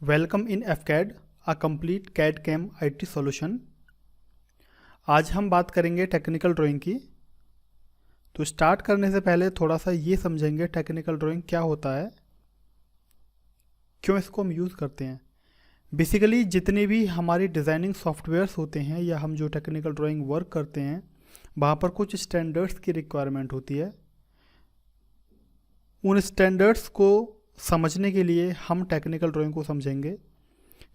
Welcome in FCAD a complete CAD CAM IT solution. आज हम बात करेंगे टेक्निकल ड्राइंग की। तो स्टार्ट करने से पहले थोड़ा सा ये समझेंगे टेक्निकल ड्राइंग क्या होता है, क्यों इसको हम यूज़ करते हैं। बेसिकली जितने भी हमारी डिज़ाइनिंग सॉफ्टवेयर्स होते हैं या हम जो टेक्निकल ड्राइंग वर्क करते हैं वहाँ पर कुछ स्टैंडर्ड्स की रिक्वायरमेंट होती है। उन स्टैंडर्ड्स को समझने के लिए हम टेक्निकल ड्राइंग को समझेंगे।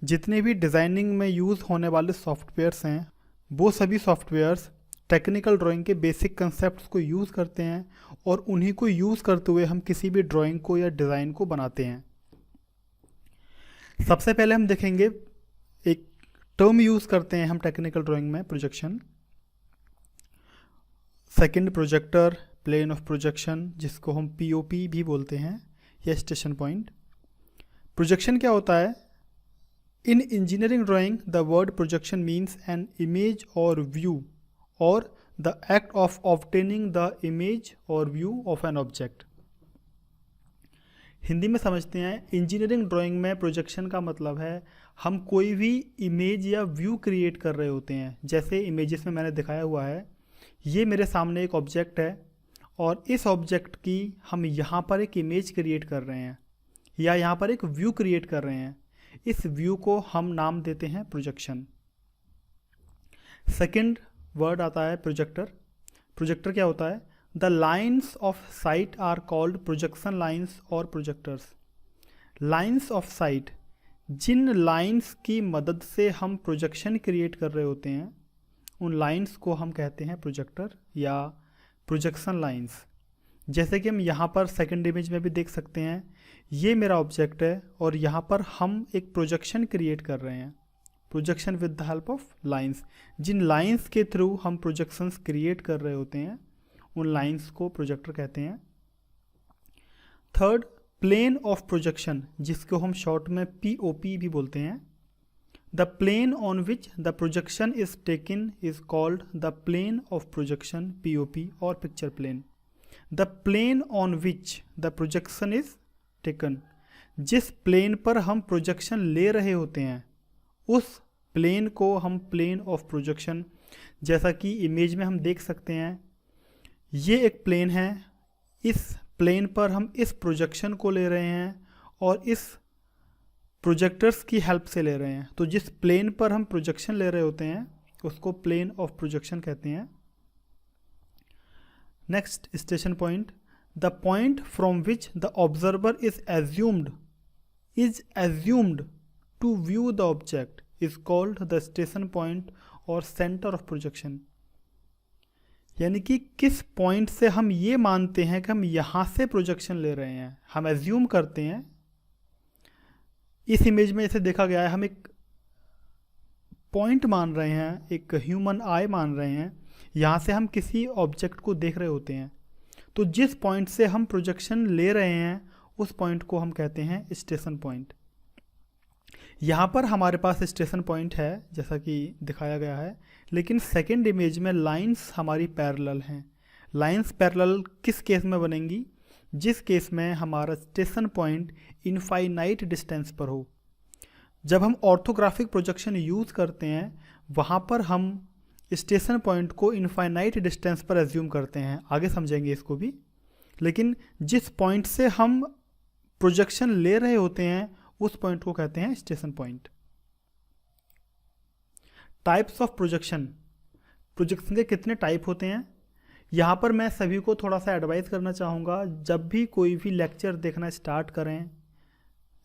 जितने भी डिज़ाइनिंग में यूज़ होने वाले सॉफ्टवेयर्स हैं वो सभी सॉफ्टवेयर्स टेक्निकल ड्राइंग के बेसिक कंसेप्ट्स को यूज़ करते हैं और उन्हीं को यूज़ करते हुए हम किसी भी ड्राइंग को या डिज़ाइन को बनाते हैं। सबसे पहले हम देखेंगे एक टर्म यूज़ करते हैं हम टेक्निकल ड्राइंग में, projection. Second, projector, plane of projection, जिसको हम पीओपी भी बोलते हैं, या स्टेशन पॉइंट। प्रोजेक्शन क्या होता है? In engineering drawing, the word projection means an image or view or the act of obtaining the image or view of an object. Hindi में समझते हैं। इंजीनियरिंग ड्राइंग में प्रोजेक्शन का मतलब है हम कोई भी इमेज या व्यू क्रिएट कर रहे होते हैं। जैसे इमेजेस में मैंने दिखाया हुआ है, ये मेरे सामने एक ऑब्जेक्ट है और इस ऑब्जेक्ट की हम यहाँ पर एक इमेज क्रिएट कर रहे हैं या यहाँ पर एक व्यू क्रिएट कर रहे हैं। इस व्यू को हम नाम देते हैं प्रोजेक्शन। सेकंड वर्ड आता है प्रोजेक्टर। प्रोजेक्टर क्या होता है? The lines of sight are called projection lines और प्रोजेक्टर्स। लाइन्स ऑफ साइट, जिन लाइन्स की मदद से हम प्रोजेक्शन क्रिएट कर रहे होते हैं उन लाइन्स को हम कहते हैं प्रोजेक्टर या प्रोजेक्शन लाइन्स। जैसे कि हम यहाँ पर सेकंड इमेज में भी देख सकते हैं, ये मेरा ऑब्जेक्ट है और यहाँ पर हम एक प्रोजेक्शन क्रिएट कर रहे हैं। Projection with the help of lines. जिन लाइंस के थ्रू हम प्रोजेक्शंस क्रिएट कर रहे होते हैं उन लाइंस को प्रोजेक्टर कहते हैं। थर्ड, प्लेन ऑफ प्रोजेक्शन, जिसको हम शॉर्ट में पीओपी भी बोलते हैं। The plane on which the projection is taken is called the plane of projection, POP और picture plane. The plane on which the projection is taken, जिस plane पर हम प्रोजेक्शन ले रहे होते हैं उस प्लेन को हम प्लेन ऑफ प्रोजेक्शन, जैसा कि इमेज में हम देख सकते हैं ये एक प्लेन है, इस प्लेन पर हम इस प्रोजेक्शन को ले रहे हैं और इस प्रोजेक्टर्स की हेल्प से ले रहे हैं। तो जिस प्लेन पर हम प्रोजेक्शन ले रहे होते हैं उसको प्लेन ऑफ प्रोजेक्शन कहते हैं। Next, station point. The point from which the observer is assumed to view the object is called the station point or center of projection। यानी कि किस पॉइंट से हम ये मानते हैं कि हम यहाँ से प्रोजेक्शन ले रहे हैं, हम एज्यूम करते हैं। इस इमेज में इसे देखा गया है, हम एक पॉइंट मान रहे हैं, एक ह्यूमन आई मान रहे हैं, यहाँ से हम किसी ऑब्जेक्ट को देख रहे होते हैं। तो जिस पॉइंट से हम प्रोजेक्शन ले रहे हैं उस पॉइंट को हम कहते हैं स्टेशन पॉइंट। यहाँ पर हमारे पास स्टेशन पॉइंट है जैसा कि दिखाया गया है, लेकिन सेकंड इमेज में लाइंस हमारी पैरेलल हैं। लाइंस पैरेलल किस केस में बनेंगी? जिस केस में हमारा स्टेशन पॉइंट इनफाइनाइट डिस्टेंस पर हो। जब हम ऑर्थोग्राफिक प्रोजेक्शन यूज़ करते हैं वहाँ पर हम स्टेशन पॉइंट को इनफाइनाइट डिस्टेंस पर एज्यूम करते हैं, आगे समझेंगे इसको भी। लेकिन जिस पॉइंट से हम प्रोजेक्शन ले रहे होते हैं उस पॉइंट को कहते हैं station point. Types of projection. Projection के कितने टाइप होते हैं यहाँ पर मैं सभी को थोड़ा सा एडवाइस करना चाहूँगा। जब भी कोई भी लेक्चर देखना स्टार्ट करें,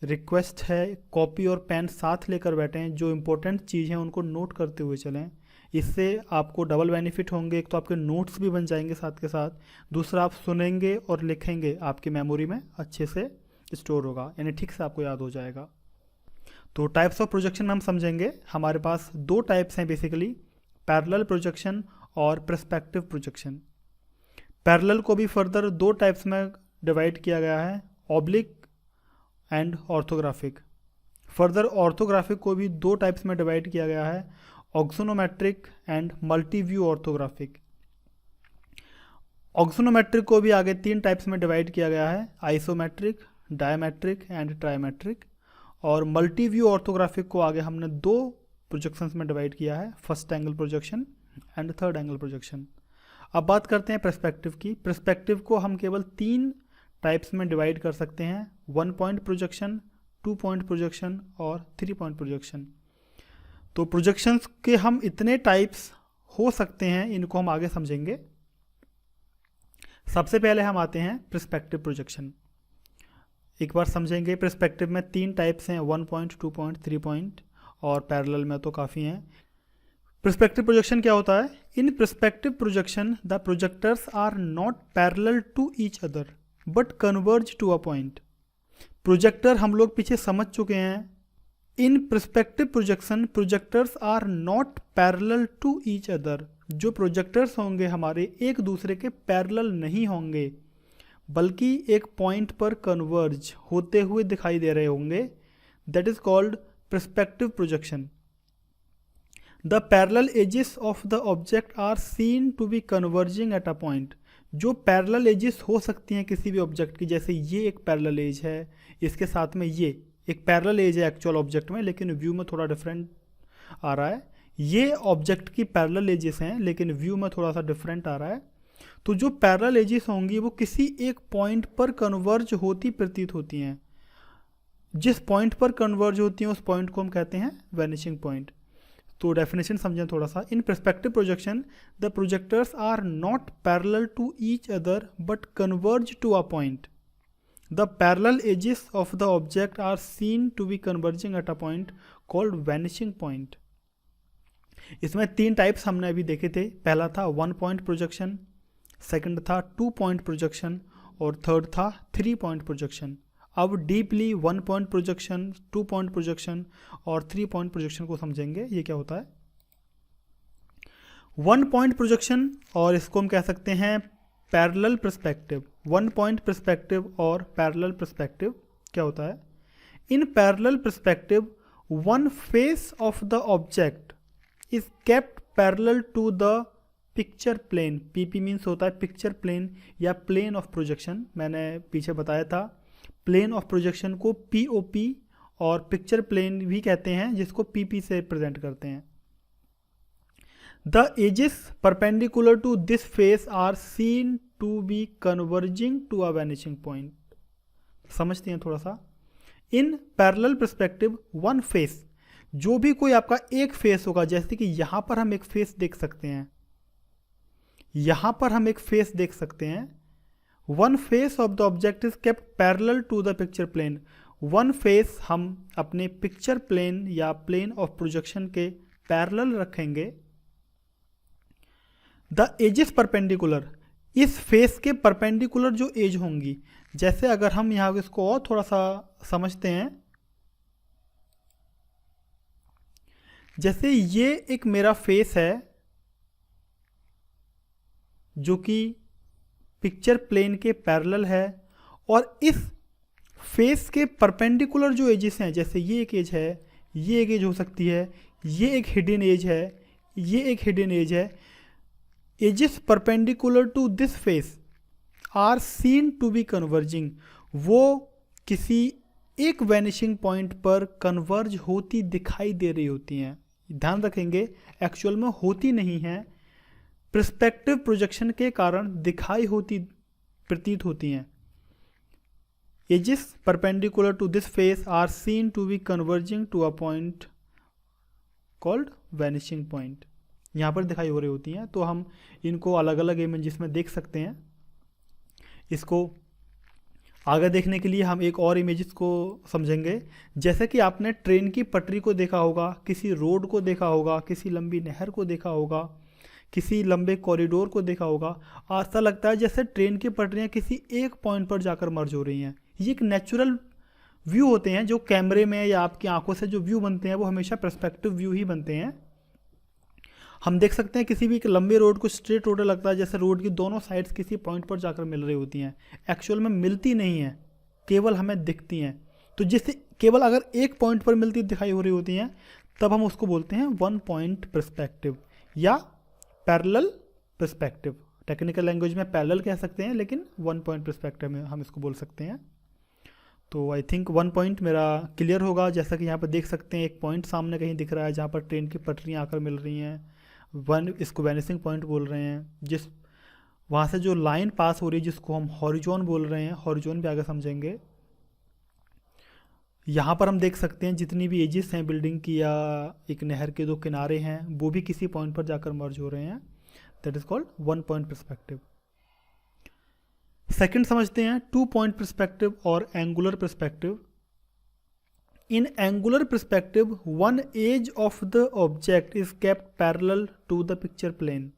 रिक्वेस्ट है कॉपी और पेन साथ लेकर बैठें, जो इम्पोर्टेंट चीज़ हैं उनको नोट करते हुए चलें। इससे आपको डबल बेनिफिट होंगे। एक तो आपके नोट्स भी बन जाएंगे साथ के साथ, दूसरा आप सुनेंगे और लिखेंगे, आपकी मेमोरी में अच्छे से स्टोर होगा, यानी ठीक से आपको याद हो जाएगा। तो टाइप्स ऑफ प्रोजेक्शन हम समझेंगे। हमारे पास दो टाइप्स हैं बेसिकली, पैरेलल प्रोजेक्शन और पर्सपेक्टिव प्रोजेक्शन। पैरेलल को भी फर्दर दो टाइप्स में डिवाइड किया गया है, oblique and orthographic. Further orthographic को भी दो टाइप्स में डिवाइड किया गया है, ऑक्सोनोमेट्रिक एंड मल्टीव्यू ऑर्थोग्राफिक। ऑक्सोनोमेट्रिक को भी आगे तीन टाइप्स में डिवाइड किया गया है, आइसोमेट्रिक, डायमेट्रिक एंड ट्राइमेट्रिक। और मल्टी व्यू ऑर्थोग्राफिक को आगे हमने दो प्रोजेक्शंस में डिवाइड किया है, first angle projection and third angle projection. अब बात करते हैं पर्सपेक्टिव की। पर्सपेक्टिव को हम केवल 3 टाइप्स में डिवाइड कर सकते हैं, 1 पॉइंट प्रोजेक्शन, 2 पॉइंट प्रोजेक्शन और 3 पॉइंट प्रोजेक्शन। तो प्रोजेक्शंस के हम इतने टाइप्स हो सकते हैं, इनको हम आगे समझेंगे। सबसे पहले हम आते हैं पर्सपेक्टिव प्रोजेक्शन। एक बार समझेंगे, पर्सपेक्टिव में 3 टाइप्स हैं, 1 पॉइंट, 2 पॉइंट, 3 पॉइंट, और पैरेलल में तो काफ़ी हैं। पर्सपेक्टिव प्रोजेक्शन क्या होता है? In perspective projection the projectors are not parallel to each other but converge to a point. Projector हम लोग पीछे समझ चुके हैं। In perspective projection projectors are not parallel to each other. जो प्रोजेक्टर्स होंगे हमारे एक दूसरे के पैरेलल नहीं होंगे, बल्कि एक पॉइंट पर कन्वर्ज होते हुए दिखाई दे रहे होंगे। That is called perspective projection. The parallel edges of the object are seen to be converging at a point. जो पैरेलल एजेस हो सकती हैं किसी भी ऑब्जेक्ट की, जैसे ये एक पैरेलल एज है, इसके साथ में ये एक पैरेलल एज है एक्चुअल ऑब्जेक्ट में, लेकिन व्यू में थोड़ा डिफरेंट आ रहा है। ये ऑब्जेक्ट की पैरेलल एजेस हैं, लेकिन व्यू में थोड़ा सा डिफरेंट आ रहा है। तो जो पैरेलल एजेस होंगी वो किसी एक पॉइंट पर कन्वर्ज होती प्रतीत होती हैं। जिस पॉइंट पर कन्वर्ज होती हैं उस पॉइंट को हम कहते हैं वैनिशिंग पॉइंट। तो डेफिनेशन समझें थोड़ा सा। In perspective projection the projectors are not parallel to each other but converge to a point. The parallel edges of the object are seen to be converging at a point called vanishing point. इसमें 3 types हमने अभी देखे थे। पहला था 1 point projection, second था 2 point projection और third था 3 पॉइंट प्रोजेक्शन। अब deeply 1 point projection, 2 point projection और 3 पॉइंट प्रोजेक्शन को समझेंगे। ये क्या होता है? 1 पॉइंट प्रोजेक्शन, और इसको हम कह सकते हैं पैरेलल पर्सपेक्टिव। 1 पॉइंट पर्सपेक्टिव और पैरेलल पर्सपेक्टिव क्या होता है? In parallel perspective 1 face of the object is kept parallel to the picture plane. PP means होता है पिक्चर प्लेन या प्लेन ऑफ प्रोजेक्शन। मैंने पीछे बताया था प्लेन ऑफ प्रोजेक्शन को पीओपी और पिक्चर प्लेन भी कहते हैं, जिसको पीपी से प्रेजेंट करते हैं। The edges perpendicular to this face are seen to be converging to a vanishing point. समझते हैं थोड़ा सा। इन पैरेलल पर्सपेक्टिव 1 फेस, जो भी कोई आपका एक फेस होगा, जैसे कि यहां पर हम एक फेस देख सकते हैं, यहां पर हम एक फेस देख सकते हैं। 1 face of the object is kept parallel to the picture plane. 1 face हम अपने पिक्चर प्लेन या प्लेन ऑफ प्रोजेक्शन के पैरेलल रखेंगे। द एजेस परपेंडिकुलर, इस फेस के परपेंडिकुलर जो एज होंगी, जैसे अगर हम यहां इसको और थोड़ा सा समझते हैं, जैसे ये एक मेरा फेस है जो कि पिक्चर प्लेन के पैरेलल है, और इस फेस के परपेंडिकुलर जो एजेस हैं, जैसे ये एक एज है, ये एक एज हो सकती है, ये एक हिडन एज है, ये एक हिडन एज है। Edges perpendicular to this face are seen to be converging. वो किसी एक वैनिशिंग पॉइंट पर कन्वर्ज होती दिखाई दे रही होती हैं। ध्यान रखेंगे, एक्चुअल में होती नहीं हैं, पर्सपेक्टिव प्रोजेक्शन के कारण दिखाई होती प्रतीत होती हैं। Edges perpendicular to this face are seen to be converging to a point called vanishing point. यहाँ पर दिखाई हो रही होती हैं, तो हम इनको अलग अलग इमेजेस में देख सकते हैं। इसको आगे देखने के लिए हम एक और इमेजेस को समझेंगे। जैसे कि आपने ट्रेन की पटरी को देखा होगा, किसी रोड को देखा होगा, किसी लंबी नहर को देखा होगा, किसी लंबे कॉरिडोर को देखा होगा। ऐसा लगता है जैसे ट्रेन की पटरियाँ किसी एक पॉइंट पर जाकर मर्ज हो रही हैं। ये एक नेचुरल व्यू होते हैं, जो कैमरे में या आपकी आंखों से जो व्यू बनते हैं वो हमेशा पर्सपेक्टिव व्यू ही बनते हैं। हम देख सकते हैं किसी भी एक लंबे रोड को स्ट्रेट रोड लगता है, जैसे रोड की दोनों साइड्स किसी पॉइंट पर जाकर मिल रही होती हैं। एक्चुअल में मिलती नहीं हैं, केवल हमें दिखती हैं। तो जिससे केवल अगर एक पॉइंट पर मिलती दिखाई हो रही होती हैं, तब हम उसको बोलते हैं 1 पॉइंट पर्सपेक्टिव या पैरेलल पर्सपेक्टिव। टेक्निकल लैंग्वेज में पैरेलल कह सकते हैं, लेकिन 1 पॉइंट पर्सपेक्टिव में हम इसको बोल सकते हैं। तो आई थिंक 1 पॉइंट मेरा क्लियर होगा। जैसा कि यहाँ पर देख सकते हैं एक पॉइंट सामने कहीं दिख रहा है जहाँ पर ट्रेन की पटरियाँ आकर मिल रही हैं, इसको वैनिसिंग पॉइंट बोल रहे हैं। जिस वहाँ से जो लाइन पास हो रही है जिसको हम हॉरिजॉन बोल रहे हैं, हॉरिजॉन भी आगे समझेंगे। यहाँ पर हम देख सकते हैं जितनी भी एजेस हैं बिल्डिंग की या एक नहर के दो किनारे हैं वो भी किसी पॉइंट पर जाकर मर्ज हो रहे हैं। That is called 1 point perspective. Second समझते हैं 2 पॉइंट पर्सपेक्टिव और angular perspective. In angular perspective one edge of the object is kept parallel to the picture plane.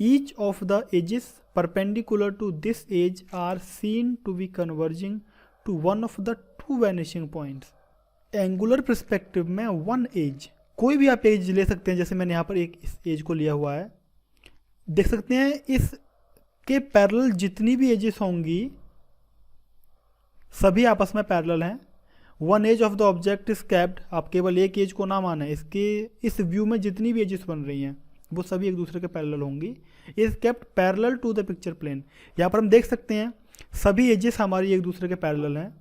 Each of the edges perpendicular to this edge are seen to be converging to one of the two vanishing points. Angular perspective में one as, कोई भी आप as ले सकते हैं। जैसे मैंने यहाँ पर एक इस एज को लिया हुआ है, देख सकते हैं इसके पैरेलल जितनी भी एजेस होंगी सभी आपस में पैरेलल हैं। One edge of the object is kept, आप केवल एक एज को ना माने, इसके इस व्यू में जितनी भी एजेस बन रही हैं वो सभी एक दूसरे के पैरेलल होंगी। Is kept parallel to the picture plane, यहाँ पर हम देख सकते हैं सभी एजेस हमारी एक दूसरे के पैरेलल हैं।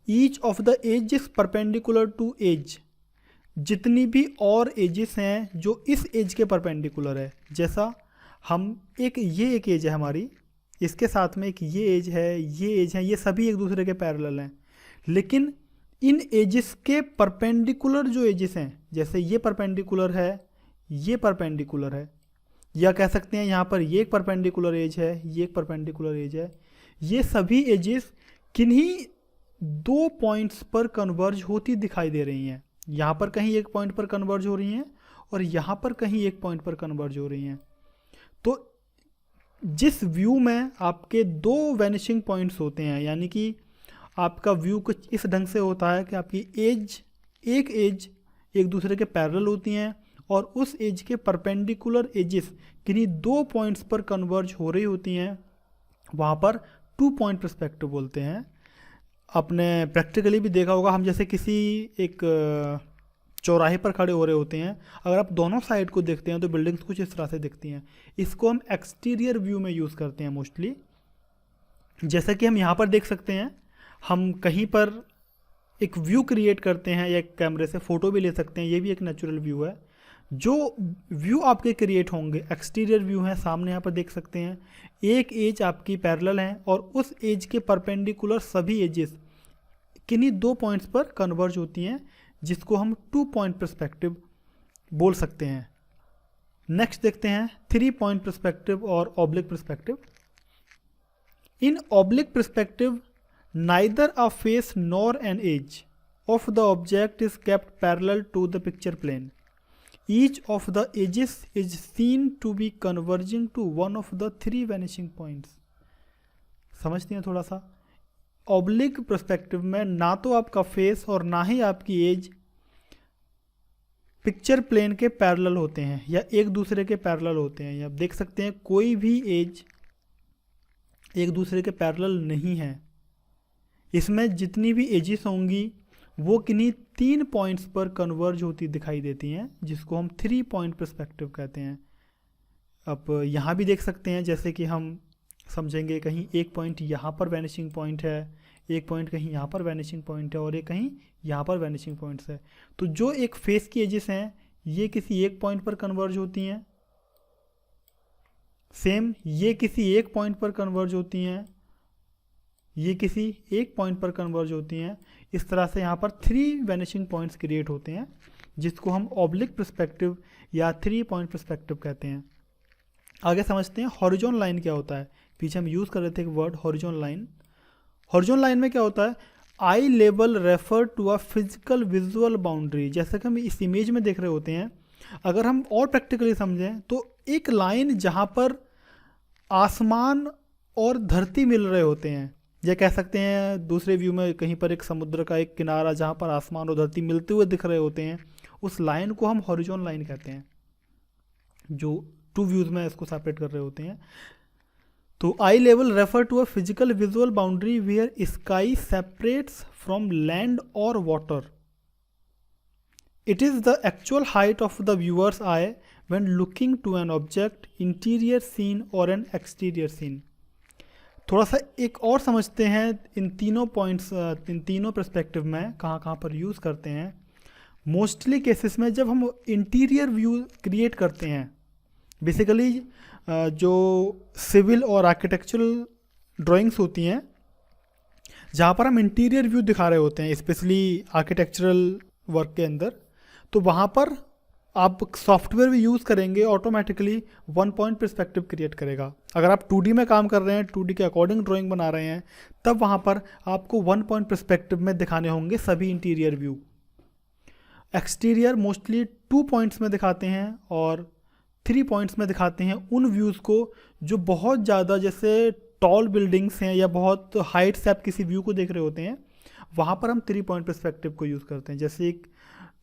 Each of the edges perpendicular to edge, जितनी भी और एजेस हैं जो इस एज के परपेंडिकुलर है। जैसा हम ये एक एज है हमारी, इसके साथ में एक ये एज है, ये एज है, ये सभी एक दूसरे के पैरेलल हैं। लेकिन इन एजेस के परपेंडिकुलर जो एजेस हैं, जैसे ये परपेंडिकुलर है, ये परपेंडिकुलर है, या कह सकते हैं यहाँ पर ये एक परपेंडिकुलर एज है, ये एक परपेंडिकुलर एज है, ये सभी एजेस किन्हीं 2 पॉइंट्स पर कन्वर्ज होती दिखाई दे रही हैं। यहाँ पर कहीं एक पॉइंट पर कन्वर्ज हो रही हैं और यहाँ पर कहीं एक पॉइंट पर कन्वर्ज हो रही हैं। तो जिस व्यू में आपके 2 वैनिशिंग पॉइंट्स होते हैं, यानी कि आपका व्यू कुछ इस ढंग से होता है कि आपकी एक एज एक दूसरे के पैरेलल होती हैं और उस एज के परपेंडिकुलर एजेस किन्हीं 2 पॉइंट्स पर कन्वर्ज हो रही होती हैं, वहाँ पर 2 पॉइंट पर्सपेक्टिव बोलते हैं। आपने प्रैक्टिकली भी देखा होगा, हम जैसे किसी एक चौराहे पर खड़े हो रहे होते हैं, अगर आप दोनों साइड को देखते हैं तो बिल्डिंग्स कुछ इस तरह से दिखती हैं। इसको हम एक्सटीरियर व्यू में यूज़ करते हैं मोस्टली। जैसा कि हम यहाँ पर देख सकते हैं, हम कहीं पर एक व्यू क्रिएट करते हैं या कैमरे से फ़ोटो भी ले सकते हैं, ये भी एक नेचुरल व्यू है। जो व्यू आपके क्रिएट होंगे एक्सटीरियर व्यू हैं, सामने यहाँ पर देख सकते हैं एक एज आपकी पैरेलल हैं और उस एज के परपेंडिकुलर सभी एजेस किन्हीं 2 पॉइंट्स पर कन्वर्ज होती हैं, जिसको हम 2 पॉइंट पर्सपेक्टिव बोल सकते हैं। नेक्स्ट देखते हैं 3 पॉइंट पर्सपेक्टिव और oblique perspective. In oblique perspective neither a face nor an edge of the object is kept parallel to the picture plane. Each of the edges is seen to be converging to one of the 3 vanishing points. समझते हैं थोड़ा सा। Oblique perspective में ना तो आपका face और ना ही आपकी एज पिक्चर प्लेन के पैरेलल होते हैं या एक दूसरे के पैरेलल होते हैं। आप देख सकते हैं कोई भी एज एक दूसरे के पैरेलल नहीं है। इसमें जितनी भी एजेस होंगी वो किन्हीं 3 पॉइंट्स पर कन्वर्ज होती दिखाई देती हैं, जिसको हम 3 पॉइंट पर्सपेक्टिव कहते हैं। अब यहाँ भी देख सकते हैं, जैसे कि हम समझेंगे कहीं एक पॉइंट यहाँ पर वैनिशिंग पॉइंट है, एक पॉइंट कहीं यहाँ पर वैनिशिंग पॉइंट है और एक कहीं यहाँ पर वैनिशिंग पॉइंट्स है। तो जो एक फेस की एजेस हैं ये किसी एक पॉइंट पर कन्वर्ज होती हैं, सेम ये किसी एक पॉइंट पर कन्वर्ज होती हैं, ये किसी एक पॉइंट पर कन्वर्ज होती हैं। इस तरह से यहाँ पर 3 वैनिशिंग पॉइंट्स क्रिएट होते हैं, जिसको हम ऑब्लिक पर्सपेक्टिव या 3 पॉइंट पर्सपेक्टिव कहते हैं। आगे समझते हैं हॉरिजॉन लाइन क्या होता है। पीछे हम यूज़ कर रहे थे एक word horizon line. Horizon line में क्या होता है, eye level refer to a physical visual boundary. जैसे कि हम इस इमेज में देख रहे होते हैं, अगर हम और प्रैक्टिकली समझें तो एक लाइन जहाँ पर आसमान और धरती मिल रहे होते हैं, या कह सकते हैं दूसरे व्यू में कहीं पर एक समुद्र का एक किनारा जहाँ पर आसमान और धरती मिलते हुए दिख रहे होते हैं, उस लाइन को हम हॉरिजॉन लाइन कहते हैं, जो 2 व्यूज़ में इसको सेपरेट कर रहे होते हैं। तो eye level refer to a physical visual boundary where sky separates from land और water. It is the actual height of the viewer's eye when looking to an object, interior scene और an exterior scene. थोड़ा सा एक और समझते हैं इन तीनों points, इन तीनों पर्सपेक्टिव में कहाँ कहाँ पर यूज़ करते हैं। मोस्टली केसेस में जब हम इंटीरियर व्यू क्रिएट करते हैं, बेसिकली जो सिविल और आर्किटेक्चरल ड्राइंग्स होती हैं जहाँ पर हम इंटीरियर व्यू दिखा रहे होते हैं, स्पेशली आर्किटेक्चरल वर्क के अंदर, तो वहाँ पर आप सॉफ्टवेयर भी यूज़ करेंगे, automatically one point perspective create करेगा। अगर आप 2D में काम कर रहे हैं, 2D के अकॉर्डिंग ड्राइंग बना रहे हैं, तब वहाँ पर आपको वन पॉइंट पर्सपेक्टिव में दिखाने होंगे सभी interior view. Exterior mostly 2 points में दिखाते हैं और 3 पॉइंट्स में दिखाते हैं उन व्यूज़ को जो बहुत ज़्यादा, जैसे टॉल बिल्डिंग्स हैं या बहुत हाइट से आप किसी व्यू को देख रहे होते हैं, वहाँ पर हम 3 पॉइंट पर्सपेक्टिव को यूज़ करते हैं। जैसे एक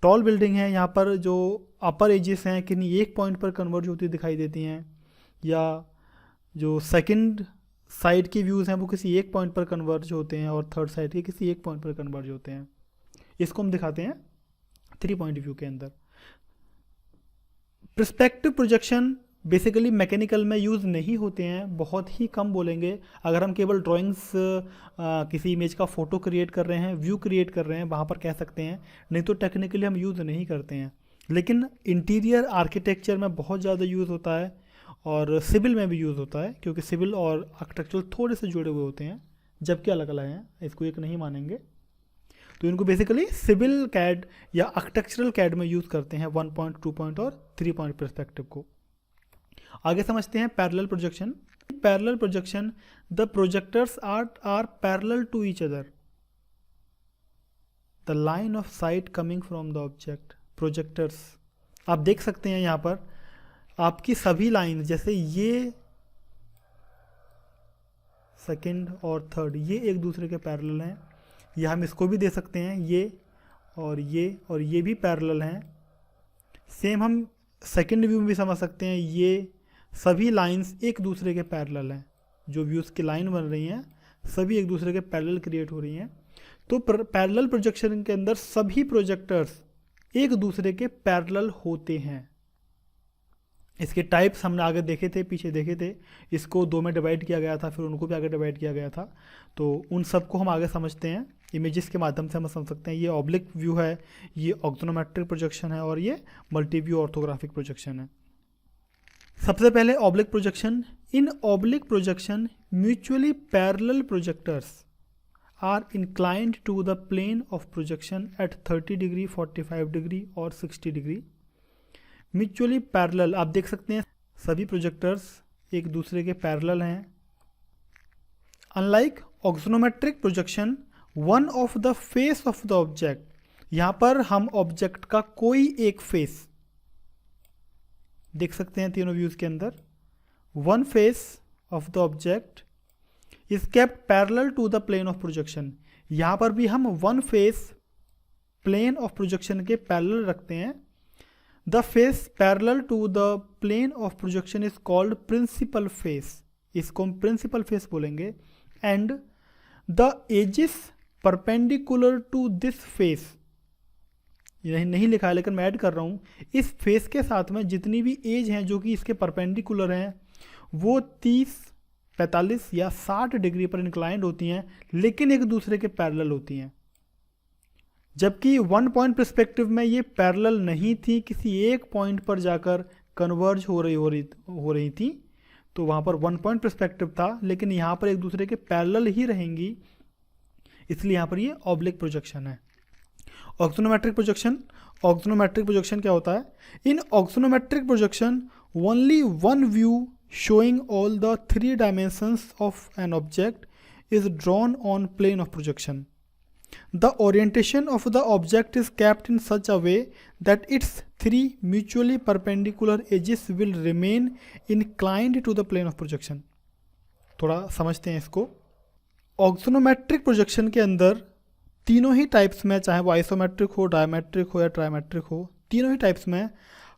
टॉल बिल्डिंग है, यहाँ पर जो अपर एजेस हैं किन्हीं एक पॉइंट पर कन्वर्ज होती दिखाई देती हैं, या जो सेकंड साइड के व्यूज़ हैं वो किसी एक पॉइंट पर कन्वर्ज होते हैं और थर्ड साइड के किसी एक पॉइंट पर कन्वर्ज होते हैं। इसको हम दिखाते हैं 3 पॉइंट व्यू के अंदर। पर्सपेक्टिव प्रोजेक्शन बेसिकली मैकेनिकल में यूज़ नहीं होते हैं, बहुत ही कम बोलेंगे। अगर हम केवल ड्राइंग्स किसी इमेज का फ़ोटो क्रिएट कर रहे हैं, व्यू क्रिएट कर रहे हैं, वहाँ पर कह सकते हैं, नहीं तो टेक्निकली हम यूज़ नहीं करते हैं। लेकिन इंटीरियर आर्किटेक्चर में बहुत ज़्यादा यूज़ होता है और सिविल में भी यूज़ होता है, क्योंकि सिविल और आर्किटेक्चर थोड़े से जुड़े हुए होते हैं, जबकि अलग अलग हैं, इसको एक नहीं मानेंगे। तो इनको बेसिकली सिविल कैड या आर्किटेक्चरल कैड में यूज़ करते हैं 1 पॉइंट, 2 पॉइंट और 3 पॉइंट पर्सपेक्टिव को। आगे समझते हैं parallel projection. Parallel projection, the projectors are parallel to each other, the line of sight coming from the object. Projectors आप देख सकते हैं यहाँ पर आपकी सभी लाइन, जैसे ये सेकंड और थर्ड, ये एक दूसरे के पैरेलल हैं, या हम इसको भी दे सकते हैं ये और ये भी पैरेलल हैं। सेम हम सेकंड व्यू में भी समझ सकते हैं, ये सभी लाइंस एक दूसरे के पैरेलल हैं, जो व्यूज़ की लाइन बन रही हैं सभी एक दूसरे के पैरेलल क्रिएट हो रही हैं। तो पैरेलल प्रोजेक्शन के अंदर सभी प्रोजेक्टर्स एक दूसरे के पैरेलल होते हैं। इसके टाइप्स हमने आगे देखे थे, पीछे देखे थे, इसको 2 में डिवाइड किया गया था, फिर उनको भी आगे डिवाइड किया गया था। तो उन सबको हम आगे समझते हैं, इमेजेस के माध्यम से हम समझ सकते हैं। ये ऑब्लिक व्यू है, ये ऑक्सोनोमेट्रिक प्रोजेक्शन है और ये मल्टी व्यू ऑर्थोग्राफिक प्रोजेक्शन है। सबसे पहले oblique projection. In oblique projection mutually parallel projectors are inclined to the plane of projection at 30 degree, 45 degree और 60 डिग्री। म्यूचुअली पैरेलल आप देख सकते हैं सभी प्रोजेक्टर्स एक दूसरे के पैरेलल हैं। Unlike axonometric projection, one of the face of the object, यहाँ पर हम ऑब्जेक्ट का कोई एक फेस देख सकते हैं तीनों व्यूज के अंदर। One face of the object is kept parallel to the plane of projection, यहाँ पर भी हम one face plane of projection के पैरेलल रखते हैं। The face parallel to the plane of projection is called principal face, इसको हम principal face बोलेंगे। And the edges perpendicular to this face, नहीं लिखा है लेकिन मैं ऐड कर रहा हूँ, इस फेस के साथ में जितनी भी एज हैं जो कि इसके परपेंडिकुलर हैं वो 30, 45 या 60 डिग्री पर इंक्लाइंड होती हैं, लेकिन एक दूसरे के पैरेलल होती हैं। जबकि 1 पॉइंट पर्सपेक्टिव में ये पैरेलल नहीं थी, किसी एक पॉइंट पर जाकर कन्वर्ज हो रही थी, तो वहाँ पर 1 पॉइंट पर्सपेक्टिव था, लेकिन यहाँ पर एक दूसरे के पैरेलल ही रहेंगी, इसलिए यहाँ पर ये ऑब्लिक प्रोजेक्शन है। ऑक्सोनोमेट्रिक प्रोजेक्शन, ऑक्सोनोमेट्रिक प्रोजेक्शन क्या होता है? In axonometric projection only one view showing all the 3 dimensions of an object is drawn on plane of projection. The orientation of the object is kept in such a way that its 3 mutually perpendicular edges will remain inclined to the plane of projection. थोड़ा समझते हैं इसको। ऑक्सोनोमेट्रिक projection के अंदर तीनों ही types में, चाहे वो आइसोमेट्रिक हो, डायमेट्रिक हो या ट्राइमेट्रिक हो, तीनों ही टाइप्स में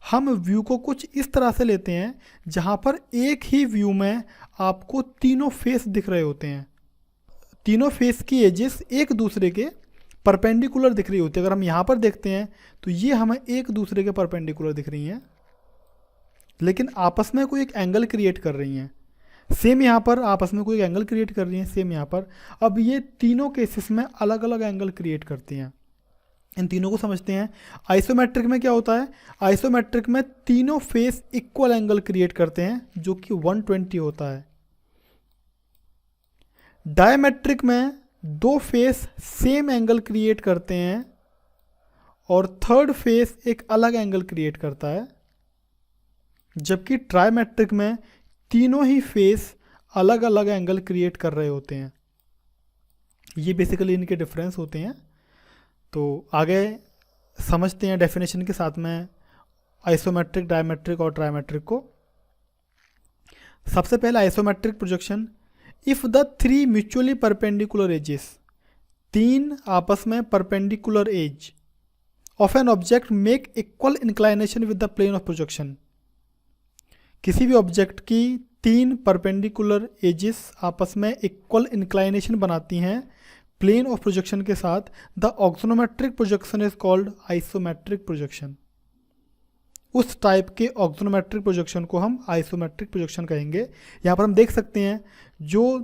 हम व्यू को कुछ इस तरह से लेते हैं जहाँ पर एक ही व्यू में आपको तीनों फेस दिख रहे होते हैं। तीनों फेस की एजेस एक दूसरे के परपेंडिकुलर दिख रही होती है। अगर हम यहाँ पर देखते हैं तो ये हमें एक दूसरे के परपेंडिकुलर दिख रही हैं, लेकिन आपस में कोई एक एंगल क्रिएट कर रही हैं। सेम यहाँ पर आपस में कोई एंगल क्रिएट कर रही हैं, सेम यहाँ पर। अब ये तीनों केसेस में अलग अलग एंगल क्रिएट करती हैं। इन तीनों को समझते हैं। आइसोमेट्रिक में क्या होता है, आइसोमेट्रिक में तीनों फेस इक्वल एंगल क्रिएट करते हैं जो कि 120 होता है। डायमेट्रिक में दो फेस सेम एंगल क्रिएट करते हैं और थर्ड फेस एक अलग एंगल क्रिएट करता है। जबकि ट्राइमेट्रिक में तीनों ही फेस अलग अलग एंगल क्रिएट कर रहे होते हैं। ये बेसिकली इनके डिफरेंस होते हैं। तो आगे समझते हैं डेफिनेशन के साथ में आइसोमेट्रिक, डायमेट्रिक और ट्राइमेट्रिक को। सबसे पहले isometric projection. If the three mutually perpendicular edges, तीन आपस में perpendicular edge of an object make equal inclination with the plane of projection. किसी भी ऑब्जेक्ट की तीन परपेंडिकुलर एजेस आपस में इक्वल इंक्लाइनेशन बनाती हैं प्लेन ऑफ प्रोजेक्शन के साथ, the axonometric projection is called isometric projection. उस टाइप के ऑक्सोनोमेट्रिक प्रोजेक्शन को हम आइसोमेट्रिक प्रोजेक्शन कहेंगे। यहाँ पर हम देख सकते हैं जो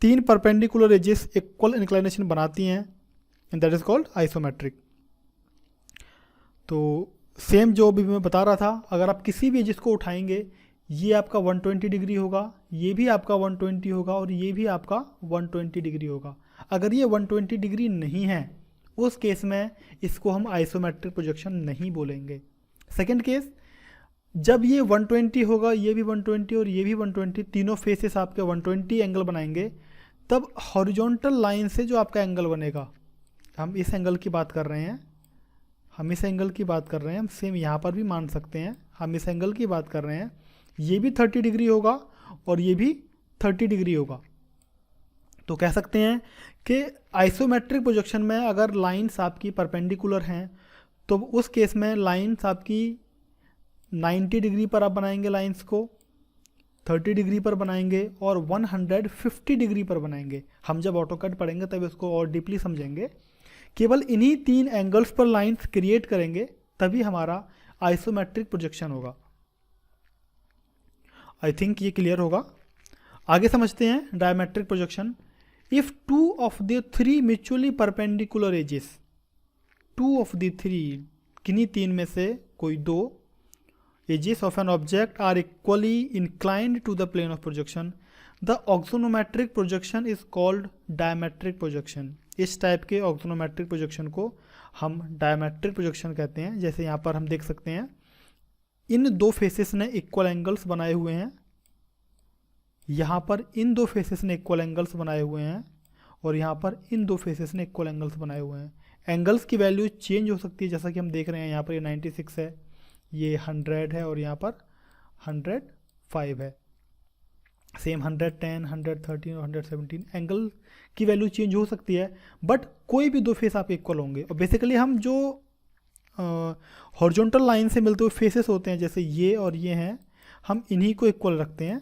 तीन परपेंडिकुलर एजेस इक्वल इंक्लाइनेशन बनाती हैं, and that is called isometric. तो सेम जो भी मैं बता रहा था, अगर आप किसी भी एजेस को उठाएंगे, ये आपका 120 डिग्री होगा, ये भी आपका 120 होगा और ये भी आपका 120 डिग्री होगा। अगर ये 120 डिग्री नहीं है, उस केस में इसको हम आइसोमेट्रिक प्रोजेक्शन नहीं बोलेंगे। सेकंड केस, जब ये 120 होगा, ये भी 120 और ये भी 120, तीनों फेसेस आपके 120 एंगल बनाएंगे, तब हॉरिजॉन्टल लाइन से जो आपका एंगल बनेगा, हम इस एंगल की बात कर रहे हैं, हम इस एंगल की बात कर रहे हैं, हम सेम यहाँ पर भी मान सकते हैं, हम इस एंगल की बात कर रहे हैं, ये भी 30 डिग्री होगा और ये भी 30 डिग्री होगा। तो कह सकते हैं कि आइसोमेट्रिक प्रोजेक्शन में अगर लाइंस आपकी परपेंडिकुलर हैं, तो उस केस में लाइंस आपकी 90 डिग्री पर आप बनाएंगे, लाइंस को 30 डिग्री पर बनाएंगे और 150 डिग्री पर बनाएंगे। हम जब ऑटोकैड पढ़ेंगे तब इसको और डीपली समझेंगे। केवल इन्हीं तीन एंगल्स पर लाइंस क्रिएट करेंगे तभी हमारा आइसोमेट्रिक प्रोजेक्शन होगा। आई थिंक ये क्लियर होगा। आगे समझते हैं dimetric projection. If two of the three mutually perpendicular axes, two of the three, किन्हीं तीन में से कोई दो axes of an object are equally inclined to the plane of projection, the axonometric projection is called dimetric projection. इस type के axonometric projection को हम डायमेट्रिक प्रोजेक्शन कहते हैं। जैसे यहाँ पर हम देख सकते हैं, इन दो फेसेस ने इक्वल एंगल्स बनाए हुए हैं, यहाँ पर इन दो फेसेस ने इक्वल एंगल्स बनाए हुए हैं और यहाँ पर इन दो फेसेस ने इक्वल एंगल्स बनाए हुए हैं। एंगल्स की वैल्यू चेंज हो सकती है, जैसा कि हम देख रहे हैं यहाँ पर ये 96 है, ये 100 है और यहाँ पर 105 है। सेम 110, 113 और 117 एंगल की वैल्यू चेंज हो सकती है, बट कोई भी दो फेस आप इक्वल होंगे। और बेसिकली हम जो हॉरिजॉन्टल लाइन से मिलते हुए फेसेस होते हैं, जैसे ये और ये हैं, हम इन्हीं को इक्वल रखते हैं।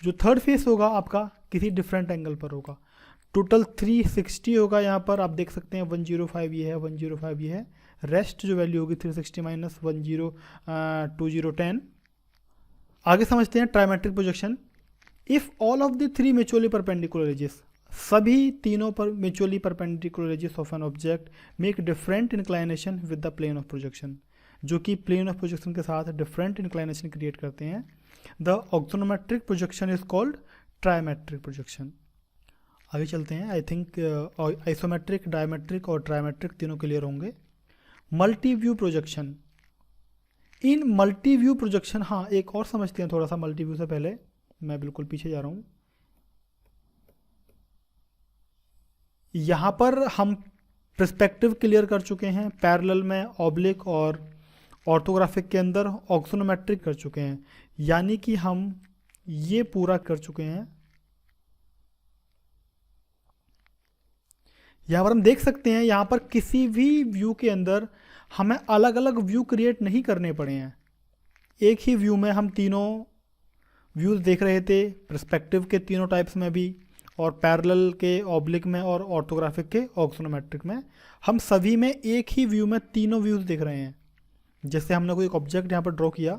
जो थर्ड फेस होगा आपका किसी डिफरेंट एंगल पर होगा। टोटल 360 होगा, यहाँ पर आप देख सकते हैं 105 ये है, 105 ये है, रेस्ट जो वैल्यू होगी 360 माइनस 10 20 10। आगे समझते हैं trimetric projection. If all of the three mutually perpendicular edges, सभी तीनों पर mutually perpendicular edges of an object make different inclination with the plane of projection, जो कि प्लेन ऑफ प्रोजेक्शन के साथ डिफरेंट इंक्लाइनेशन क्रिएट करते हैं, the axonometric projection is called trimetric projection. आगे चलते हैं। आई थिंक आइसोमेट्रिक, डायमेट्रिक और ट्राइमेट्रिक तीनों क्लियर होंगे। Multi view projection. In multi view projection, हाँ एक और समझते हैं थोड़ा सा मल्टी व्यू से पहले, मैं बिल्कुल पीछे जा रहा हूँ। यहाँ पर हम पर्सपेक्टिव क्लियर कर चुके हैं, पैरेलल में ऑब्लिक और ऑर्थोग्राफिक के अंदर ऑक्सोनोमेट्रिक कर चुके हैं, यानी कि हम ये पूरा कर चुके हैं। यहाँ पर हम देख सकते हैं, यहाँ पर किसी भी व्यू के अंदर हमें अलग अलग व्यू क्रिएट नहीं करने पड़े हैं। एक ही व्यू में हम तीनों व्यूज़ देख रहे थे, पर्सपेक्टिव के तीनों टाइप्स में भी, और पैरेलल के, ऑब्लिक में और ऑर्थोग्राफिक के ऑक्सोनोमेट्रिक में। हम सभी में एक ही व्यू में तीनों व्यूज़ देख रहे हैं। जैसे हमने कोई एक ऑब्जेक्ट यहाँ पर ड्रॉ किया,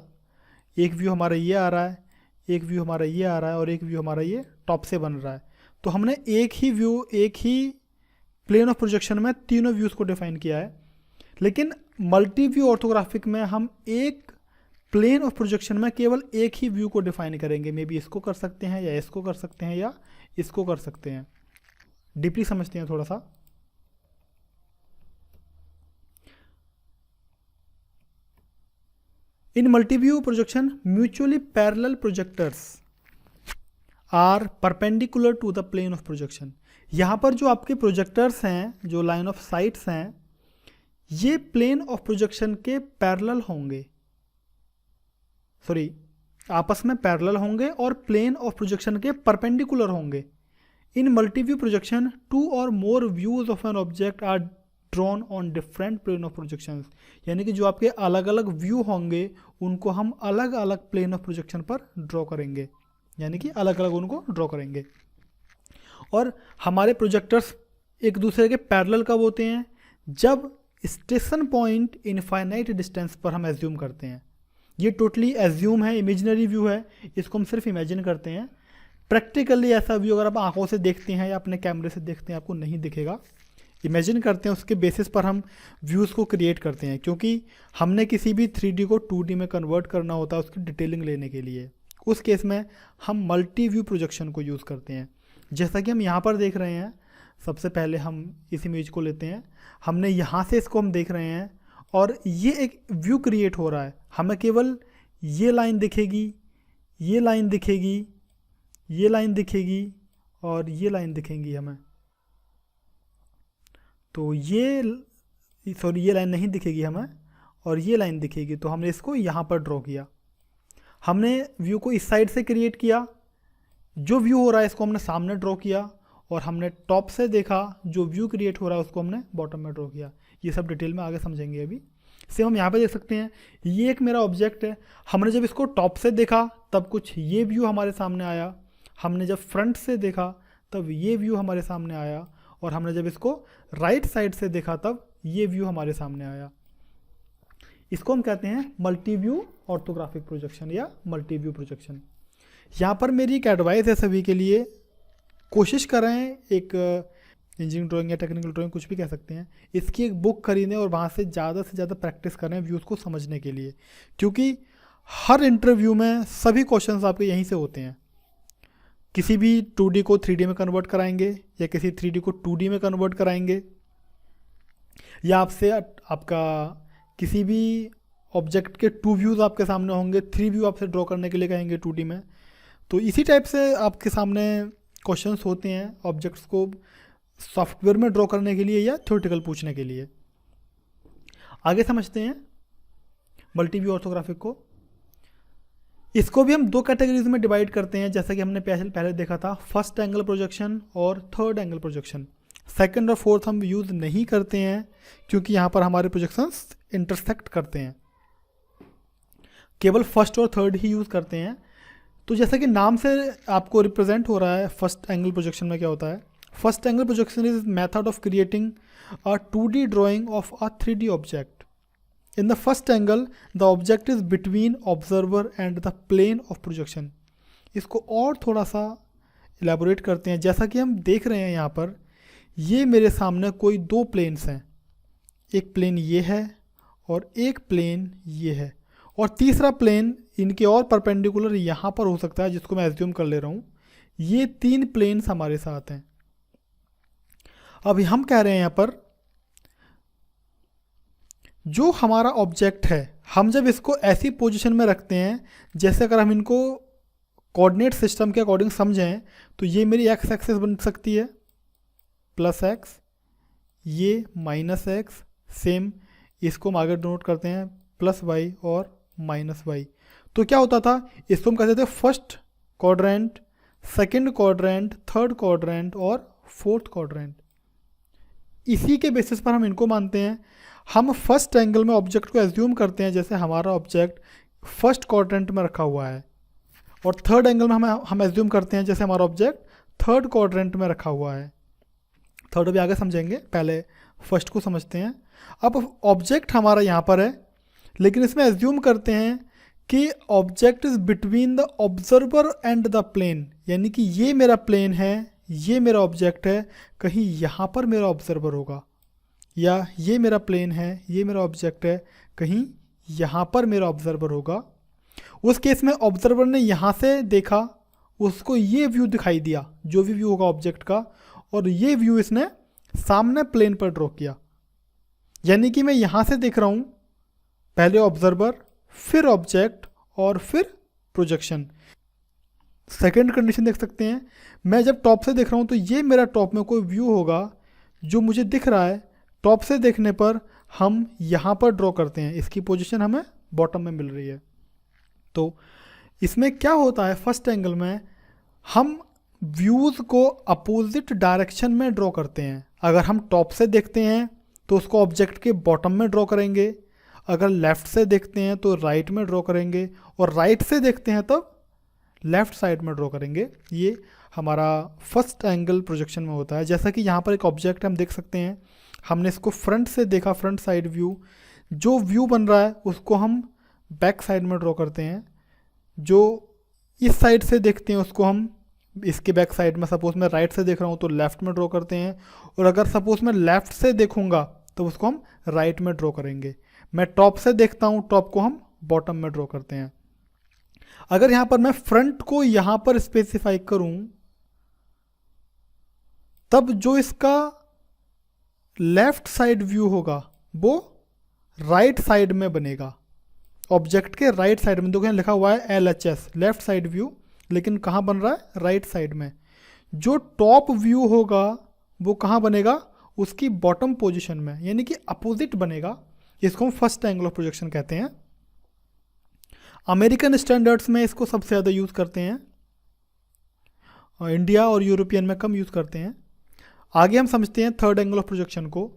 एक व्यू हमारा ये आ रहा है, एक व्यू हमारा ये आ रहा है और एक व्यू हमारा ये टॉप से बन रहा है। तो हमने एक ही व्यू, एक ही प्लेन ऑफ प्रोजेक्शन में तीनों व्यूज़ को डिफाइन किया है। लेकिन मल्टी व्यू ऑर्थोग्राफिक में हम एक प्लेन ऑफ प्रोजेक्शन में केवल एक ही व्यू को डिफाइन करेंगे। मे बी इसको कर सकते हैं या इसको कर सकते हैं या इसको कर सकते हैं। डीपली समझते हैं थोड़ा सा। In multiview projection mutually parallel projectors are perpendicular to the plane of projection. यहाँ पर जो आपके प्रोजेक्टर्स हैं, जो लाइन ऑफ साइट्स हैं, ये प्लेन ऑफ प्रोजेक्शन के पैरेलल होंगे, सॉरी आपस में पैरेलल होंगे और प्लेन ऑफ प्रोजेक्शन के परपेंडिकुलर होंगे। इन मल्टीव्यू प्रोजेक्शन 2 और more views of an object are drawn on different plane of projections. यानी कि जो आपके अलग अलग व्यू होंगे उनको हम अलग अलग प्लेन ऑफ प्रोजेक्शन पर ड्रॉ करेंगे, यानी कि अलग अलग उनको ड्रॉ करेंगे। और हमारे प्रोजेक्टर्स एक दूसरे के पैरेलल कब होते हैं? जब स्टेशन पॉइंट इनफाइनाइट डिस्टेंस पर हम एज्यूम करते हैं। ये टोटली एज्यूम है, इमेजिनरी व्यू है, इसको हम सिर्फ इमेजिन करते हैं। प्रैक्टिकली ऐसा व्यू अगर आप आंखों से देखते हैं या अपने कैमरे से देखते हैं आपको नहीं दिखेगा। इमेजिन करते हैं, उसके बेसिस पर हम व्यूज़ को क्रिएट करते हैं, क्योंकि हमने किसी भी 3D को 2D में कन्वर्ट करना होता है उसकी डिटेलिंग लेने के लिए। उस केस में हम मल्टी व्यू प्रोजेक्शन को यूज़ करते हैं। जैसा कि हम यहाँ पर देख रहे हैं, सबसे पहले हम इस इमेज को लेते हैं, हमने यहाँ से इसको हम देख रहे हैं और ये एक व्यू क्रिएट हो रहा है। हमें केवल ये लाइन दिखेगी, ये लाइन दिखेगी, ये लाइन दिखेगी और ये लाइन दिखेंगी हमें। तो ये लाइन नहीं दिखेगी हमें और ये लाइन दिखेगी। तो हमने इसको यहाँ पर ड्रॉ किया। हमने व्यू को इस साइड से क्रिएट किया, जो व्यू हो रहा है इसको हमने सामने ड्रॉ किया, और हमने टॉप से देखा जो व्यू क्रिएट हो रहा है उसको हमने बॉटम में ड्रॉ किया। ये सब डिटेल में आगे समझेंगे अभी। सेम हम यहाँ पे देख सकते हैं, ये एक मेरा ऑब्जेक्ट है। हमने जब इसको टॉप से देखा तब कुछ ये व्यू हमारे सामने आया, हमने जब फ्रंट से देखा तब ये व्यू हमारे सामने आया, और हमने जब इसको राइट साइड से देखा तब ये व्यू हमारे सामने आया। इसको हम कहते हैं मल्टी व्यू ऑर्थोग्राफिक प्रोजेक्शन या मल्टी व्यू प्रोजेक्शन। यहाँ पर मेरी एक एडवाइस है सभी के लिए, कोशिश करें एक इंजीनियरिंग ड्राइंग या टेक्निकल ड्राइंग कुछ भी कह सकते हैं, इसकी एक बुक खरीदें और वहाँ से ज़्यादा प्रैक्टिस करें व्यूज़ को समझने के लिए, क्योंकि हर इंटरव्यू में सभी क्वेश्चंस आपके यहीं से होते हैं। किसी भी 2D को 3D में कन्वर्ट कराएंगे या किसी 3D को 2D में कन्वर्ट कराएंगे, या आपसे आपका किसी भी ऑब्जेक्ट के 2 व्यूज़ आपके सामने होंगे, 3 व्यू आपसे ड्रॉ करने के लिए कहेंगे 2D में। तो इसी टाइप से आपके सामने क्वेश्चंस होते हैं ऑब्जेक्ट्स को सॉफ्टवेयर में ड्रॉ करने के लिए या थ्योरेटिकल पूछने के लिए। आगे समझते हैं मल्टी व्यू ऑर्थोग्राफिक को। इसको भी हम 2 कैटेगरीज में डिवाइड करते हैं, जैसा कि हमने पहले देखा था, फर्स्ट एंगल प्रोजेक्शन और थर्ड एंगल प्रोजेक्शन। सेकंड और फोर्थ हम यूज़ नहीं करते हैं क्योंकि यहाँ पर हमारे प्रोजेक्शंस इंटरसेक्ट करते हैं, केवल फर्स्ट और थर्ड ही यूज़ करते हैं। तो जैसा कि नाम से आपको रिप्रेजेंट हो रहा है, फर्स्ट एंगल प्रोजेक्शन में क्या होता है? First angle projection is method of creating a 2D drawing of a 3D object. In the first angle the object is between observer and the plane of projection. इसको और थोड़ा सा elaborate करते हैं। जैसा कि हम देख रहे हैं यहाँ पर, ये मेरे सामने कोई 2 प्लेन्स हैं, एक प्लेन ये है और एक प्लेन ये है, और तीसरा प्लेन इनके और परपेंडिकुलर यहाँ पर हो सकता है, जिसको मैं एज्यूम कर ले रहा हूँ। ये 3 प्लेन्स हमारे साथ हैं। अभी हम कह रहे हैं यहाँ पर जो हमारा ऑब्जेक्ट है, हम जब इसको ऐसी पोजीशन में रखते हैं, जैसे अगर हम इनको कोऑर्डिनेट सिस्टम के अकॉर्डिंग समझें तो ये मेरी एक्स एक्सिस बन सकती है +x, ये -x, सेम इसको हम आगे नोट करते हैं +y और -y। तो क्या होता था, इसको हम कहते थे first quadrant, second quadrant, third quadrant और फोर्थ क्वाड्रेंट। इसी के बेसिस पर हम इनको मानते हैं। हम फर्स्ट एंगल में ऑब्जेक्ट को एज्यूम करते हैं जैसे हमारा ऑब्जेक्ट फर्स्ट क्वाड्रेंट में रखा हुआ है, और थर्ड एंगल में हम एज्यूम करते हैं जैसे हमारा ऑब्जेक्ट थर्ड क्वाड्रेंट में रखा हुआ है। थर्ड भी आगे समझेंगे, पहले फर्स्ट को समझते हैं। अब ऑब्जेक्ट हमारा यहाँ पर है, लेकिन इसमें एज्यूम करते हैं कि object is between the observer and the plane, यानी कि ये मेरा प्लेन है, ये मेरा ऑब्जेक्ट है, कहीं यहाँ पर मेरा ऑब्जर्वर होगा, या ये मेरा प्लेन है, ये मेरा ऑब्जेक्ट है, कहीं यहाँ पर मेरा ऑब्जर्वर होगा। उस केस में ऑब्जर्वर ने यहाँ से देखा, उसको ये व्यू दिखाई दिया, जो भी व्यू होगा ऑब्जेक्ट का, और ये व्यू इसने सामने प्लेन पर ड्रॉ किया। यानी कि मैं यहाँ से देख रहा हूँ, पहले ऑब्जर्वर, फिर ऑब्जेक्ट और फिर प्रोजेक्शन। सेकेंड कंडीशन देख सकते हैं, मैं जब टॉप से देख रहा हूँ तो ये मेरा टॉप में कोई व्यू होगा जो मुझे दिख रहा है। टॉप से देखने पर हम यहाँ पर ड्रॉ करते हैं, इसकी पोजीशन हमें बॉटम में मिल रही है। तो इसमें क्या होता है, फर्स्ट एंगल में हम व्यूज़ को अपोजिट डायरेक्शन में ड्रॉ करते हैं। अगर हम टॉप से देखते हैं तो उसको ऑब्जेक्ट के बॉटम में ड्रॉ करेंगे, अगर लेफ़्ट से देखते हैं तो राइट में ड्रॉ करेंगे, और राइट से देखते हैं तब लेफ़्ट साइड में ड्रॉ करेंगे। ये हमारा फर्स्ट एंगल प्रोजेक्शन में होता है। जैसा कि यहाँ पर एक ऑब्जेक्ट हम देख सकते हैं, हमने इसको फ्रंट से देखा, फ्रंट साइड व्यू, जो व्यू बन रहा है उसको हम बैक साइड में ड्रॉ करते हैं। जो इस साइड से देखते हैं उसको हम इसके बैक साइड में, सपोज मैं राइट से देख रहा हूँ तो लेफ़्ट में ड्रॉ करते हैं, और अगर सपोज मैं लेफ़्ट से देखूँगा तो उसको हम राइट में ड्रॉ करेंगे। मैं टॉप से देखता हूँ, टॉप को हम बॉटम में ड्रॉ करते हैं। अगर यहाँ पर मैं फ्रंट को यहाँ पर स्पेसिफाई करूँ, तब जो इसका लेफ्ट साइड व्यू होगा वो राइट साइड में बनेगा, ऑब्जेक्ट के राइट साइड में। देखो यहाँ लिखा हुआ है LHS, लेफ्ट साइड व्यू, लेकिन कहाँ बन रहा है, राइट साइड में। जो टॉप व्यू होगा वो कहाँ बनेगा, उसकी बॉटम पोजीशन में, यानी कि अपोजिट बनेगा। इसको हम फर्स्ट एंगल ऑफ प्रोजेक्शन कहते हैं। अमेरिकन स्टैंडर्ड्स में इसको सबसे ज़्यादा यूज़ करते हैं, और इंडिया और यूरोपियन में कम यूज़ करते हैं। आगे हम समझते हैं थर्ड एंगल ऑफ प्रोजेक्शन को।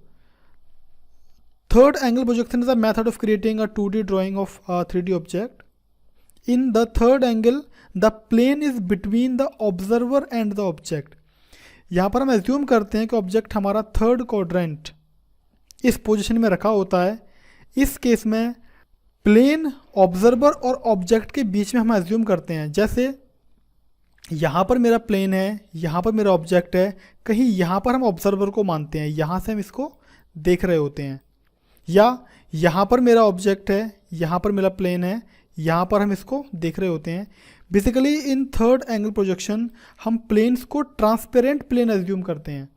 Third angle projection is a method of creating a 2D drawing of 3D object. In the third angle the plane is between the observer and the object. यहाँ पर हम assume करते हैं कि object हमारा third quadrant इस position में रखा होता है। इस केस में प्लेन ऑब्जर्वर और ऑब्जेक्ट के बीच में हम एज्यूम करते हैं, जैसे यहाँ पर मेरा प्लेन है, यहाँ पर मेरा ऑब्जेक्ट है, कहीं यहाँ पर हम ऑब्जर्वर को मानते हैं, यहाँ से हम इसको देख रहे होते हैं, या यहाँ पर मेरा ऑब्जेक्ट है, यहाँ पर मेरा प्लेन है, यहाँ पर हम इसको देख रहे होते हैं। Basically in third angle projection हम प्लेन्स को ट्रांसपेरेंट प्लेन एज्यूम करते हैं,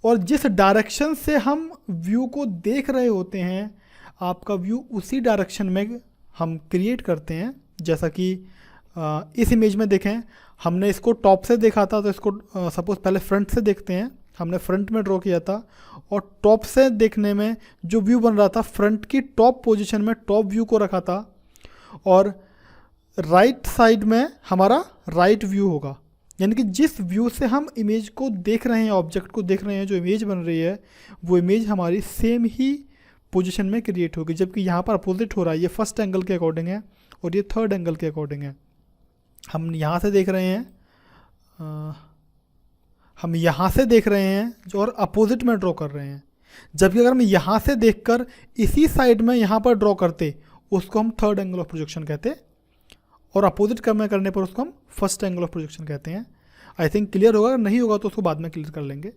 और जिस डायरेक्शन से हम व्यू को देख रहे होते हैं आपका व्यू उसी डायरेक्शन में हम क्रिएट करते हैं। जैसा कि इस इमेज में देखें, हमने इसको टॉप से देखा था, तो इसको सपोज पहले फ्रंट से देखते हैं, हमने फ्रंट में ड्रॉ किया था, और टॉप से देखने में जो व्यू बन रहा था फ्रंट की टॉप पोजीशन में टॉप व्यू को रखा था, और राइट साइड में हमारा राइट व्यू होगा। यानी कि जिस व्यू से हम इमेज को देख रहे हैं, ऑब्जेक्ट को देख रहे हैं, जो इमेज बन रही है वो इमेज हमारी सेम ही पोजीशन में क्रिएट होगी। जबकि यहाँ पर अपोजिट हो रहा है, ये फर्स्ट एंगल के अकॉर्डिंग है और ये थर्ड एंगल के अकॉर्डिंग है। हम यहाँ से देख रहे हैं, हम यहाँ से देख रहे हैं जो, और अपोजिट में ड्रॉ कर रहे हैं। जबकि अगर हम यहाँ से देखकर इसी साइड में यहाँ पर ड्रॉ करते, उसको हम थर्ड एंगल ऑफ प्रोजेक्शन कहते, और अपोजिट करने पर उसको हम फर्स्ट एंगल ऑफ प्रोजेक्शन कहते हैं। आई थिंक क्लियर होगा, नहीं होगा तो उसको बाद में क्लियर कर लेंगे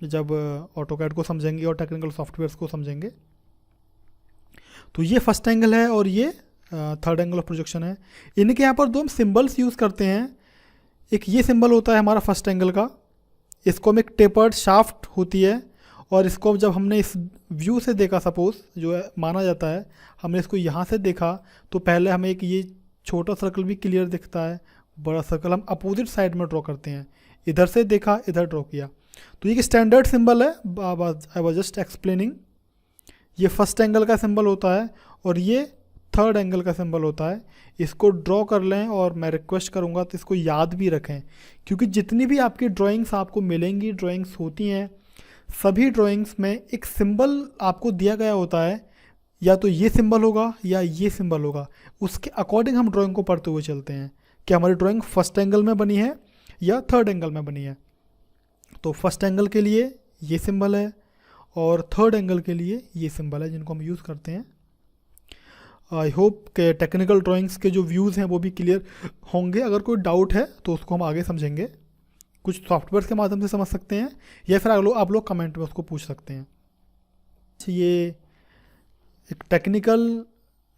जब ऑटोकैड को समझेंगे और टेक्निकल सॉफ्टवेयर्स को समझेंगे। तो ये फर्स्ट एंगल है और ये थर्ड एंगल ऑफ प्रोजेक्शन है। इनके यहाँ पर दो हम सिंबल्स यूज़ करते हैं। एक ये सिंबल होता है हमारा फर्स्ट एंगल का, इसको हम एक टेपर्ड शाफ्ट होती है, और इसको जब हमने इस व्यू से देखा, सपोज जो माना जाता है हमने इसको यहाँ से देखा, तो पहले हमें एक ये छोटा सर्कल भी क्लियर दिखता है, बड़ा सर्कल हम अपोजिट साइड में ड्रॉ करते हैं। इधर से देखा, इधर ड्रॉ किया, तो ये एक स्टैंडर्ड सिंबल है, आई वाज जस्ट एक्सप्लेनिंग। ये फर्स्ट एंगल का सिंबल होता है और ये थर्ड एंगल का सिंबल होता है। इसको ड्रॉ कर लें, और मैं रिक्वेस्ट करूँगा तो इसको याद भी रखें, क्योंकि जितनी भी आपकी ड्राइंग्स आपको मिलेंगी, ड्राइंग्स होती हैं, सभी ड्राइंग्स में एक सिंबल आपको दिया गया होता है, या तो ये सिंबल होगा या ये सिंबल होगा। उसके अकॉर्डिंग हम ड्राइंग को पढ़ते हुए चलते हैं कि हमारी ड्राइंग फर्स्ट एंगल में बनी है या थर्ड एंगल में बनी है। तो फर्स्ट एंगल के लिए ये सिंबल है और थर्ड एंगल के लिए ये सिंबल है जिनको हम यूज़ करते हैं। आई होप के टेक्निकल ड्राइंग्स के जो व्यूज़ हैं वो भी क्लियर होंगे। अगर कोई डाउट है तो उसको हम आगे समझेंगे, कुछ सॉफ्टवेयर के माध्यम से समझ सकते हैं, या फिर आप लोग कमेंट में उसको पूछ सकते हैं। ये एक टेक्निकल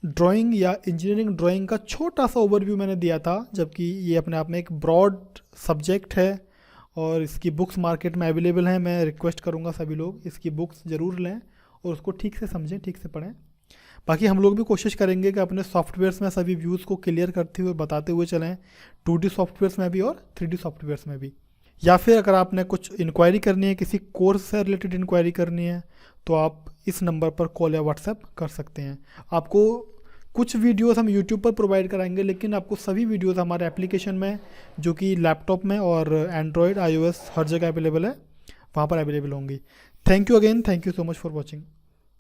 ड्राइंग या इंजीनियरिंग ड्राइंग का छोटा सा ओवरव्यू मैंने दिया था, जबकि ये अपने आप में एक ब्रॉड सब्जेक्ट है और इसकी बुक्स मार्केट में अवेलेबल हैं। मैं रिक्वेस्ट करूँगा सभी लोग इसकी बुक्स ज़रूर लें और उसको ठीक से समझें, ठीक से पढ़ें। बाकी हम लोग भी कोशिश करेंगे कि अपने सॉफ्टवेयर्स में सभी व्यूज़ को क्लियर करते हुए बताते हुए चलें, 2D सॉफ्टवेयर्स में भी और 3D सॉफ्टवेयर्स में भी। या फिर अगर आपने कुछ इंक्वायरी करनी है, किसी कोर्स से रिलेटेड इंक्वायरी करनी है, तो आप इस नंबर पर कॉल या व्हाट्सएप कर सकते हैं। आपको कुछ वीडियोस हम यूट्यूब पर प्रोवाइड कराएंगे, लेकिन आपको सभी वीडियोस हमारे एप्लीकेशन में, जो कि लैपटॉप में और एंड्रॉयड, iOS हर जगह अवेलेबल है, वहाँ पर अवेलेबल होंगी। Thank you again, thank you so much for watching.